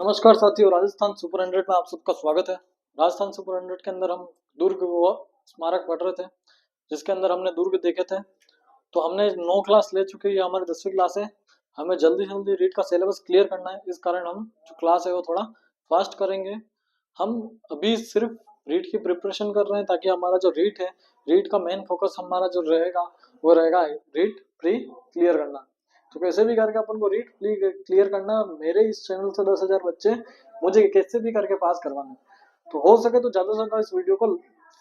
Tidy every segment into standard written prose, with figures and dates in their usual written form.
नमस्कार साथियों, राजस्थान सुपर 100 में आप सबका स्वागत है। राजस्थान सुपर 100 के अंदर हम दुर्ग व स्मारक पढ़ रहे थे, जिसके अंदर हमने दुर्ग देखे थे। तो हमने 9 क्लास ले चुके हैं, ये हमारी 10वीं क्लास है। हमें जल्दी जल्दी रीड का सिलेबस क्लियर करना है, इस कारण हम जो क्लास है वो थोड़ा फास्ट करेंगे। हम अभी सिर्फ रीड की प्रिपरेशन कर रहे हैं, ताकि हमारा जो रीड है, रीड का मेन फोकस हमारा जो रहेगा वो रहेगा रीड प्री क्लियर करना। तो कैसे भी करके अपन को रीड क्लियर करना है। मेरे इस चैनल से 10,000 बच्चे मुझे कैसे भी करके पास करवाना है। तो हो सके तो ज्यादा से ज्यादा इस वीडियो को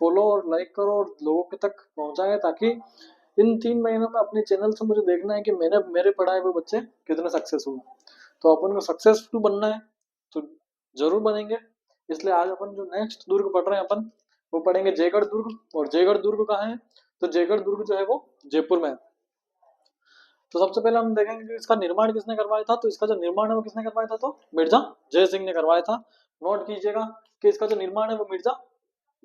फॉलो और लाइक करो और लोगों के तक पहुंचाए, ताकि इन 3 महीनों में अपने चैनल से मुझे देखना है कि मैंने मेरे पढ़ाए हुए बच्चे कितने सक्सेस हुए। तो अपन को सक्सेसफुल बनना है, तो जरूर बनेंगे। इसलिए आज अपन जो नेक्स्ट दुर्ग पढ़ रहे हैं अपन, वो पढ़ेंगे जयगढ़ दुर्ग। और जयगढ़ दुर्ग कहाँ है? तो जयगढ़ दुर्ग जो है वो जयपुर में है। तो सबसे पहले हम देखेंगे कि इसका निर्माण किसने करवाया था। तो इसका जो निर्माण है वो किसने करवाया था? तो मिर्जा जय सिंह ने करवाया था। नोट कीजिएगा कि इसका जो निर्माण है वो मिर्जा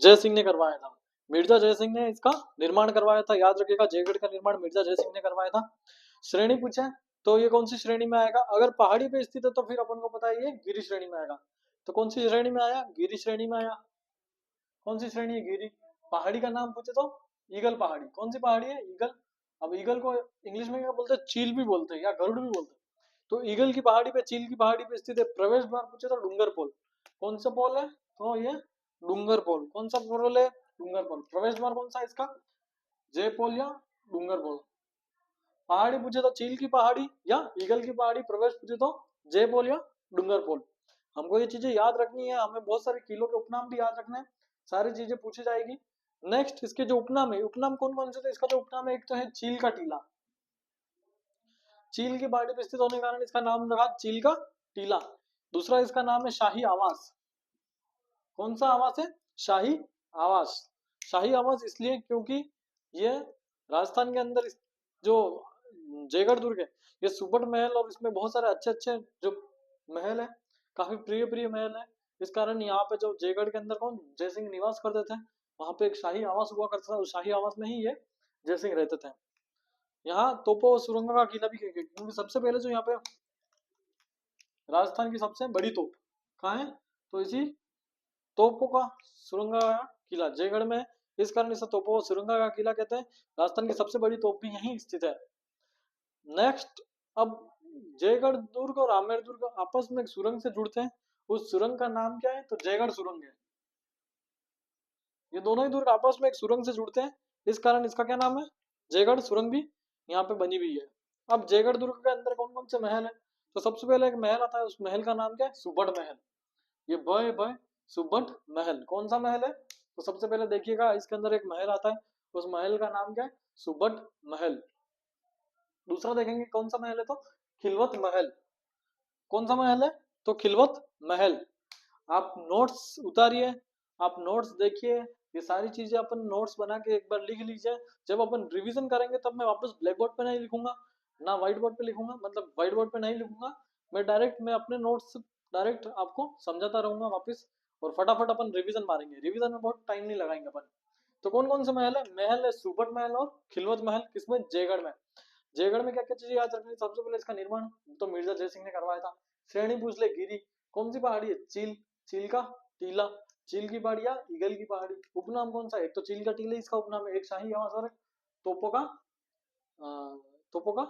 जय सिंह ने करवाया था। मिर्जा जय सिंह ने इसका निर्माण करवाया था। याद रखिएगा, जयगढ़ का निर्माण मिर्जा जय सिंह ने करवाया था। श्रेणी पूछे तो ये कौन सी श्रेणी में आएगा? अगर पहाड़ी पे स्थित है तो फिर अपन को पता है ये गिरी श्रेणी में आएगा। तो कौन सी श्रेणी में आया? गिरी श्रेणी में आया। कौन सी श्रेणी है? गिरी। पहाड़ी का नाम पूछे तो ईगल पहाड़ी। कौन सी पहाड़ी है? ईगल। अब ईगल को इंग्लिश में क्या बोलते हैं? चील भी बोलते हैं या गरुड़ भी बोलते हैं। तो ईगल की पहाड़ी पे, चील की पहाड़ी पे स्थित है। प्रवेश द्वार पूछे तो डूंगर पोल। कौन सा पोल है? तो ये डूंगर पोल। कौन सा पोल है? डूंगर पोल। प्रवेश द्वार कौन सा है इसका? जय पोल या डूंगर पोल। पहाड़ी पूछे तो चील की पहाड़ी या ईगल की पहाड़ी। प्रवेश पूछे तो जय पोल या डूंगर पोल। हमको ये चीजें याद रखनी है। हमें बहुत सारे किलों के उपनाम भी याद रखने हैं। सारी चीजें पूछी जाएगी। नेक्स्ट, इसके जो उपनाम है, उपनाम कौन कौन से थे? इसका जो उपनाम है, एक तो है चील का टीला। चील की पहाड़ी पर स्थित होने के कारण इसका नाम रखा चील का टीला। दूसरा इसका नाम है शाही आवास। कौन सा आवास है? शाही आवास। शाही आवास इसलिए क्योंकि ये राजस्थान के अंदर जो जयगढ़ दुर्ग है, ये सुबट महल और इसमें बहुत सारे अच्छे अच्छे जो महल है, काफी प्रिय प्रिय महल है। इस कारण यहाँ पे जो जयगढ़ के अंदर कौन जय सिंह निवास करते थे, वहां पे एक शाही आवास हुआ करता था। उस शाही आवास में ही ये जय सिंह रहते थे। यहाँ तोपो सुरंग का किला भी, क्योंकि सबसे पहले जो यहाँ पे राजस्थान की सबसे बड़ी तोप कहाँ है? तो इसी तोपों का सुरंगा का किला जयगढ़ में है। इस कारण इसे तोपों सुरंगा का किला कहते हैं। राजस्थान की सबसे बड़ी तोप भी यहीं स्थित है। नेक्स्ट, अब जयगढ़ दुर्ग और आमेर दुर्ग आपस में एक सुरंग से जुड़ते हैं। उस सुरंग का नाम क्या है? तो जयगढ़ सुरंग है। ये दोनों ही दुर्ग आपस में एक सुरंग से जुड़ते हैं, इस कारण इसका क्या नाम है? जयगढ़ सुरंग भी यहाँ पे बनी हुई है। अब जयगढ़ दुर्ग के अंदर कौन कौन से महल है? तो सबसे पहले एक महल आता है, उस महल का नाम क्या है? सुबड़ महल। ये बय बय सुबट महल। कौन सा महल है? तो सबसे पहले देखिएगा, इसके अंदर एक महल आता है, उस महल का नाम क्या है? सुबट महल। दूसरा देखेंगे कौन सा महल है? तो खिलवत महल। कौन सा महल है? तो खिलवत महल। आप नोट्स उतारिए, आप नोट्स देखिए। ये सारी चीजें अपन नोट्स बना के एक बार लिख लीजिए। जब अपन रिवीजन करेंगे तब मैं वापस ब्लैक बोर्ड पे नहीं लिखूंगा, ना व्हाइट बोर्ड पे लिखूंगा, मतलब व्हाइट बोर्ड पे नहीं लिखूंगा। मैं अपने नोट्स डायरेक्ट आपको समझाता रहूंगा वापस। और फटाफट अपन रिवीजन मारेंगे। रिवीजन में बहुत टाइम नहीं लगाएंगे अपन। तो कौन कौन सा महल है? महल है सुबट महल और खिलवत महल। किसमें? जयगढ़ में। जयगढ़ में क्या क्या चीजें याद रखनी? सबसे पहले इसका निर्माण तो मिर्जा जय सिंह ने करवाया था। श्रेणी पूछ ले, गिरी। कौन सी पहाड़ी है? चील। चील का टीला। चील की पहाड़ी या ईगल की पहाड़ी। उपनाम कौन सा? एक तो चील का टीला इसका उपनाम है, एक शाही आवास और एक तोपों का तोपों का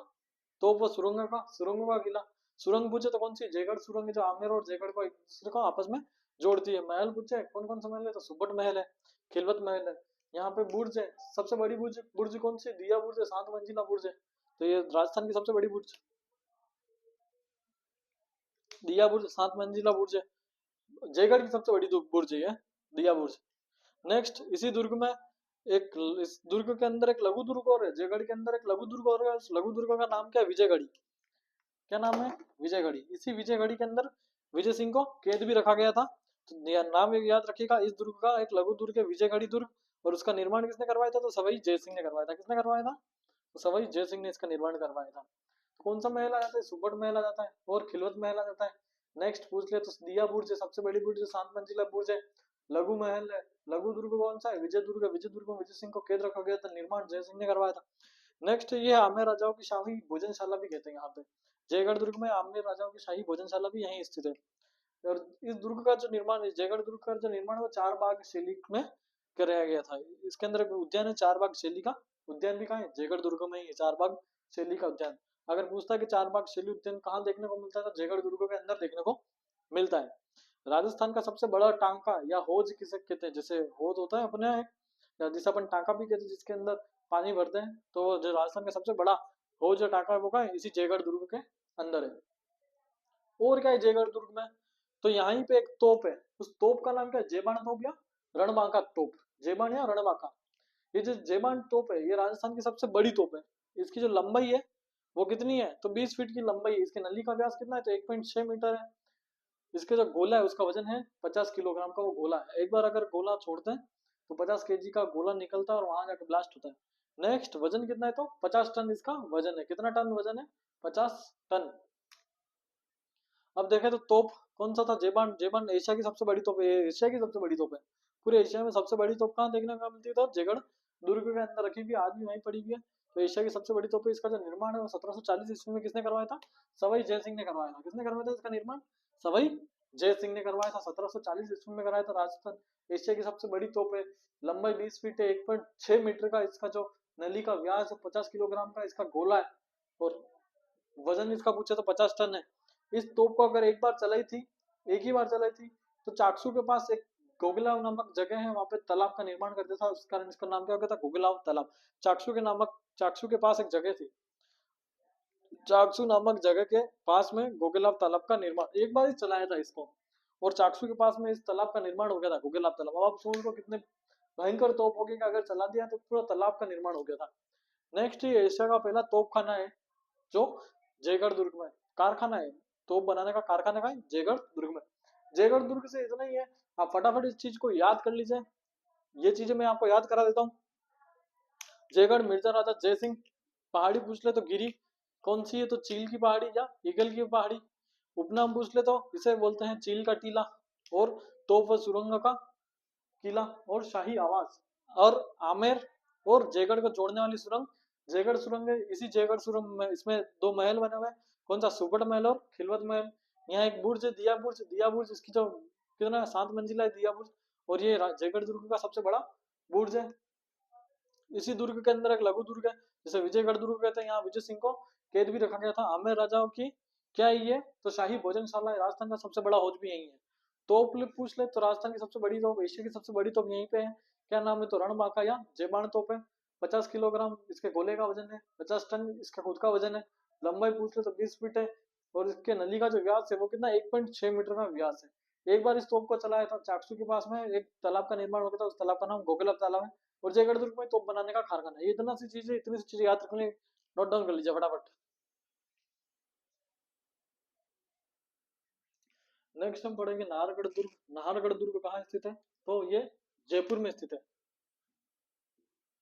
तोप व सुरंगों का किला। सुरंग पूछे तो कौन सी? जयगढ़ सुरंग है, जो आमेर और जयगढ़ को एक दूसरे को आपस में जोड़ती है। महल पूछे कौन कौन सा महल है? तो सुबट महल है, खिलवत महल है। यहाँ पे बुर्ज है, सबसे बड़ी बुर्ज बुर्ज कौन सी? दिया बुर्ज है, 7 मंजिला बुर्ज है। तो ये राजस्थान की सबसे बड़ी बुर्ज दिया बुर्ज, 7 मंजिला बुर्ज है। जयगढ़ की सबसे बड़ी बुर्ज है ये, दिया बुर्ज। नेक्स्ट, इसी दुर्ग में एक, इस दुर्ग के अंदर एक लघु दुर्ग और है। जयगढ़ के अंदर एक लघु दुर्ग और है। उस लघु दुर्ग का नाम क्या है? विजयगढ़ी। क्या नाम है? विजयगढ़ी। इसी विजयगढ़ी के अंदर विजय सिंह को कैद भी रखा गया था। तो नाम याद रखिएगा, इस दुर्ग का एक लघु दुर्ग है विजयगढ़ी दुर्ग। और उसका निर्माण किसने करवाया था? तो सवाई जय सिंह ने करवाया था। किसने करवाया था? तो सवाई जय सिंह ने इसका निर्माण करवाया था। कौन सा महल आ जाता है? सुबट महल आ जाता है और खिलवत महल आ जाता है। नेक्स्ट पूछ ले तो दिया बुर्ज है, सबसे बड़ी बुर्ज है, 7 मंजिला बुर्ज है। लघु महल है, लघु दुर्ग कौन सा है? विजय दुर्ग है। विजय दुर्ग में विजय सिंह को कैद रखा गया था, निर्माण जय सिंह ने करवाया था। नेक्स्ट, ये आमेर राजाओं की शाही भोजनशाला भी कहते हैं यहाँ पे। जयगढ़ दुर्ग में आमेर राजाओं की शाही भोजनशाला भी यहीं स्थित है। और इस दुर्ग का जो निर्माण, जयगढ़ दुर्ग का जो निर्माण है वो 4 बाग शैली में कराया गया था। इसके अंदर एक उद्यान है 4 बाग शैली का, उद्यान भी कहाँ है, जयगढ़ दुर्ग में ही है 4 बाग शैली का उद्यान। अगर पूछता है कि 4 बाग शैली उद्यान कहाँ देखने को मिलता है, तो जयगढ़ दुर्ग के अंदर देखने को मिलता है। राजस्थान का सबसे बड़ा टांका या हौज किसे कहते हैं, जैसे हौज होता है अपने, या जिसे अपन टांका भी कहते हैं, जिसके अंदर पानी भरते हैं, तो जो राजस्थान का सबसे बड़ा हौज या टांका है वो का है, इसी जयगढ़ दुर्ग के अंदर है। और क्या है जयगढ़ दुर्ग में, तो यहाँ पे एक तोप है, उस तोप का नाम क्या है, जेबान तोप या रणबांका तोप, जेबान या रणबांका। ये जो जेबान तोप है ये राजस्थान की सबसे बड़ी तोप है। इसकी जो लंबाई है वो कितनी है, तो 20 फीट की लंबाई है। इसके नली का व्यास कितना है, तो 1.6 मीटर है। इसके जो गोला है उसका वजन है 50 किलोग्राम का वो गोला है। एक बार अगर गोला छोड़ते हैं तो 50 केजी का गोला निकलता है और वहां जाकर ब्लास्ट होता है। नेक्स्ट वजन कितना है, तो 50 टन इसका वजन है। कितना टन वजन है, 50 टन। अब देखें तो तोप कौन सा था, जेबान। जेबान एशिया की सबसे बड़ी तोप है, एशिया की सबसे बड़ी तोप है। पूरे एशिया में सबसे बड़ी तोप कहाँ देखने को मिलती है, तो जयगढ़ दुर्ग के अंदर रखी हुई, आज भी वहीं पड़ी हुई है। तो एशिया की सबसे बड़ी तोप है। इसका जो निर्माण है वो 1740 ईस्वी में किसने करवाया था, सवाई जय सिंह ने करवाया था। किसने करवाया था इसका निर्माण, सवाई जय सिंह ने करवाया था। 1740 ईस्वी में कराया था। राजस्थान एशिया की सबसे बड़ी तोप है। लंबाई 20 फीट है, 1.6 मीटर का इसका जो नली का व्यास है, 50 किलोग्राम का इसका गोला है, और वजन इसका पूछे तो 50 टन है। इस तोप को अगर एक बार चलाई थी, एक ही बार चलाई थी, तो चाकसू के पास एक गोगलाव नामक जगह है, वहां पे तालाब का निर्माण करते था, उस कारण इसका नाम क्या हो गया था, गोगलाव तालाब। चाकसू के पास एक जगह थी, चाकसू नामक जगह के पास में गोगलाव तालाब का निर्माण एक बार ही चलाया था इसको, और चाकसू के पास में इस तालाब का निर्माण हो गया था, गोगलाव तालाब। अब आप सोच लो कितने भयंकर तोप होगी कि अगर चला दिया तो पूरा तालाब का निर्माण हो गया था। नेक्स्ट ये एशिया का पहला तोप खाना है जो जयगढ़ दुर्ग में, कारखाना है, तोप बनाने का कारखाना का है जयगढ़ दुर्ग में। जयगढ़ दुर्ग से इतना ही है, आप फटाफट इस चीज को याद कर लीजिए। ये चीजें मैं आपको याद करा देता हूँ। जयगढ़ मिर्जा राजा जय सिंह, पहाड़ी पूछ ले तो गिरी कौन सी है, तो चील की पहाड़ी या ईगल की पहाड़ी। उपनाम पूछ ले तो इसे बोलते हैं चील का टीला, और तोप व सुरंग का किला, और शाही आवास, और आमेर, और जयगढ़ को जोड़ने वाली सुरंग जयगढ़ सुरंग है। इसी जयगढ़ सुरंग में इसमें 2 महल बने हुए हैं, कौन सा, सुबट महल और खिलवत महल। यहाँ एक बुर्ज है, दिया बुर्ज। दिया बुर्ज इसकी जो कितना 7 मंजिला है दिया बुर्ज, और ये जयगढ़ दुर्ग का सबसे बड़ा बुर्ज है। इसी दुर्ग के अंदर एक लघु दुर्ग है, जिसे विजयगढ़ दुर्ग कहते हैं। यहाँ विजय सिंह को कैद भी रखा गया था। आमेर राजाओं की क्या है ये, तो शाही भोजनशाला है। राजस्थान का सबसे बड़ा हौज भी यही है। तोप पूछ ले तो राजस्थान की सबसे बड़ी तोप, एशिया की सबसे बड़ी तोप यहीं पे है। क्या नाम है, तो रणबांका या जेबाण तोप है। 50 किलोग्राम इसके गोले का वजन है, 50 टन इसका खुद का वजन है। लंबाई पूछ ले तो 20 फीट है, और इसके नली का जो व्यास है वो कितना 1.6 मीटर का व्यास है। एक बार इस तोप को चलाया था, चाकसू के पास में एक तालाब का निर्माण हो गया था, उस तालाब का नाम गोगलक तालाब है। और जयगढ़ दुर्ग में तोप बनाने का कारखाना है। ये इतनी सी चीजें याद रखने, नोट डाउन कर लीजिए फटाफट। नेक्स्ट हम पढ़ेंगे नाहरगढ़ दुर्ग। नाहरगढ़ दुर्ग कहाँ स्थित है, तो ये जयपुर में स्थित है।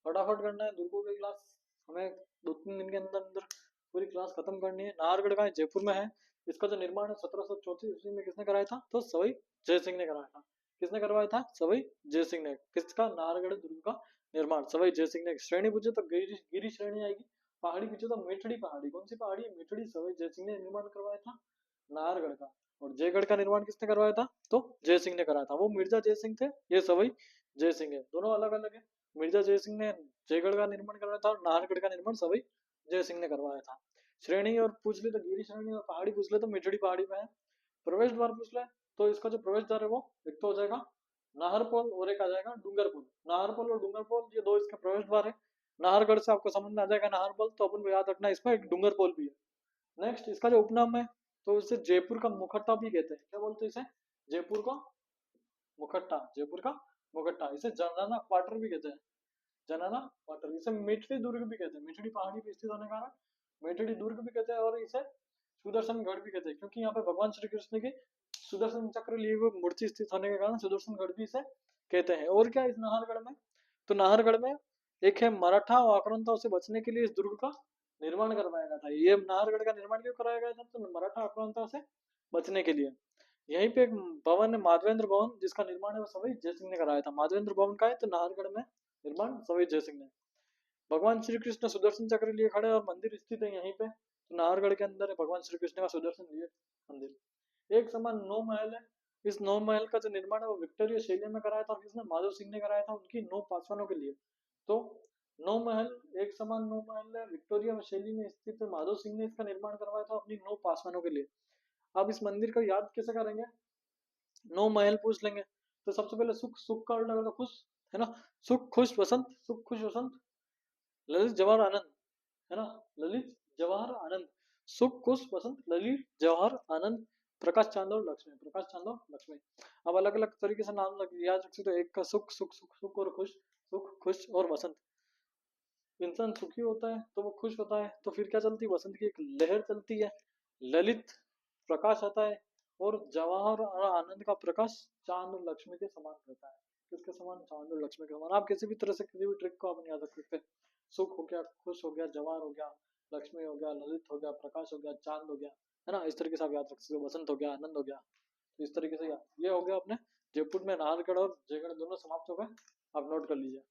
फटाफट करना है दुर्गों की क्लास, हमें 2-3 दिन के अंदर अंदर पूरी क्लास खत्म करनी है। नाहरगढ़ का जयपुर में है। इसका जो निर्माण है 1734 ईस्वी में किसने कराया था, तो सवाई जय सिंह ने कराया था। किसने करवाया था, सवाई जय सिंह ने। किसका, नाहरगढ़ दुर्ग का निर्माण सवाई जय सिंह ने। श्रेणी पूछे तो गिरी गिरी श्रेणी आएगी। पहाड़ी पूछे तो मेठड़ी पहाड़ी, कौन सी पहाड़ी है, मेठड़ी। सवाई जय सिंह ने निर्माण करवाया था नाहरगढ़ का। और जयगढ़ का निर्माण किसने करवाया था, तो जय सिंह ने कराया था। वो मिर्जा जय सिंह थे, ये सवाई जय सिंह है, दोनों अलग अलग है। मिर्जा जय सिंह ने जयगढ़ का निर्माण करवाया था, और नाहरगढ़ का निर्माण सवाई जय सिंह ने करवाया था। श्रेणी और पूछ ले तो गिरी श्रेणी, और पहाड़ी पूछ ले तो मिठड़ी पहाड़ी में है। प्रवेश द्वार पूछ ले तो इसका जो प्रवेश द्वार है वो एक तो हो जाएगा नाहरपोल, और एक आ जाएगा डूंगरपुर। नाहरपोल और डूंगरपोल ये 2 इसके प्रवेश द्वार है। नाहरगढ़ से आपको समझ में आ जाएगा नाहरपोल, तो अपन को याद रखना है इसमें एक डूंगरपोल भी है। नेक्स्ट इसका जो उपनाम है, तो इसे जयपुर का मुखट्टा भी कहते हैं। क्या बोलते हैं इसे, जयपुर का मुखट्टा, जयपुर का मुखट्टा। इसे जनाना क्वार्टर भी कहते हैं, जनाना क्वार्टर। इसे मिठड़ी दुर्ग भी कहते हैं, मिठड़ी पहाड़ी पे स्थित होने के कारण मिठड़ी दुर्ग भी कहते हैं। और इसे सुदर्शन गढ़ भी कहते हैं, क्योंकि यहाँ पे भगवान श्री कृष्ण की सुदर्शन चक्र लिए हुए मूर्ति स्थित होने के कारण सुदर्शन गढ़ भी इसे कहते हैं। और क्या इस नाहरगढ़ में, तो नाहरगढ़ में एक है मराठा आक्रांताओं से बचने के लिए इस दुर्ग का निर्माण करवाया गया था। ये नाहरगढ़ का निर्माण क्यों कराया गया था, तो मराठा आक्रांताओं से बचने के लिए। यहीं पे एक भवन है माधवेंद्र भवन, जिसका निर्माण है वो सवाई जय सिंह ने कराया था। माधवेंद्र भवन का है, तो नाहरगढ़ में निर्माण सवाई जय सिंह ने। भगवान श्री कृष्ण सुदर्शन चक्र लिए खड़े और मंदिर स्थित है यहीं पे, तो नाहरगढ़ के अंदर है भगवान श्री कृष्ण का सुदर्शन लिए मंदिर। एक समान नौ महल है। इस नौ महल का जो निर्माण है वो विक्टोरिया शैली में कराया था, और किसने? माधव सिंह ने कराया था, उनकी नौ पासवानों के लिए। तो नौ महल, एक समान नौ महल है, विक्टोरिया शैली में स्थित है, माधव सिंह ने इसका निर्माण करवाया था अपनी नौ पासवानों के लिए। अब इस मंदिर को याद कैसे करेंगे? नौ महल पूछ लेंगे। तो सबसे पहले सुख, सुख का उल्टा करता खुश, है ना? सुख खुश वसंत, सुख खुश वसंत, ललित जवाहर आनंद, है ना? ललित जवाहर आनंद, सुख खुश वसंत ललित जवाहर आनंद, प्रकाश चांद और लक्ष्मी, प्रकाश चांद और लक्ष्मी। अब अलग अलग तरीके से नाम याद रख सकते हो। एक का सुख, सुख सुख सुख और खुश, सुख खुश और वसंत। इंसान सुखी होता है तो वो खुश होता है, तो फिर क्या चलती है? वसंत की एक लहर चलती है। ललित प्रकाश आता है, और जवाहर और आनंद का प्रकाश चांद और लक्ष्मी के समान रहता है। किसके समान? चांद और लक्ष्मी के समान। आप किसी भी तरह से किसी भी ट्रिक को आप याद रख सकते हैं। सुख हो गया, खुश हो गया, जवाहर हो गया, लक्ष्मी हो गया, ललित हो गया, प्रकाश हो गया, चांद हो गया, है ना? इस तरीके से आप याद रख सकते हो। वसंत हो गया, आनंद हो गया। तो इस तरीके से ये हो गया अपने जयपुर में नाहरगढ़ और जयगढ़ दोनों समाप्त हो गए। आप नोट कर लीजिए।